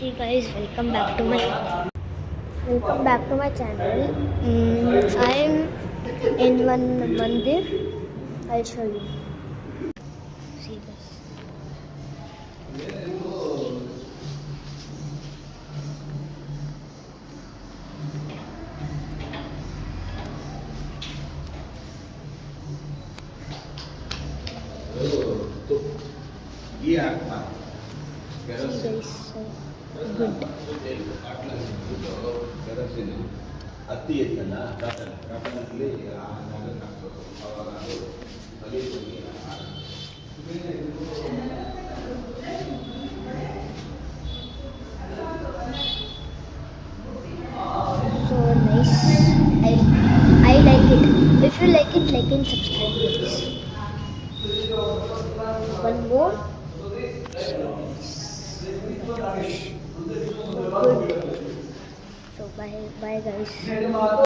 Hey guys, welcome back to my channel. I am in one mandir. I'll show you. See this. See guys, so good. ಹತ್ತಿ ಇತ್ತಲ್ಲ ಕಾಟನಲ್ಲಿ ಹಾಕ್ಬೇಕು ಅವಾಗ ಅದು ಕಲಿಯುತ್ತೆ. So nice. I like it. If you like it, like and subscribe please. One more. So nice. Oh my gosh. So good. So bye guys.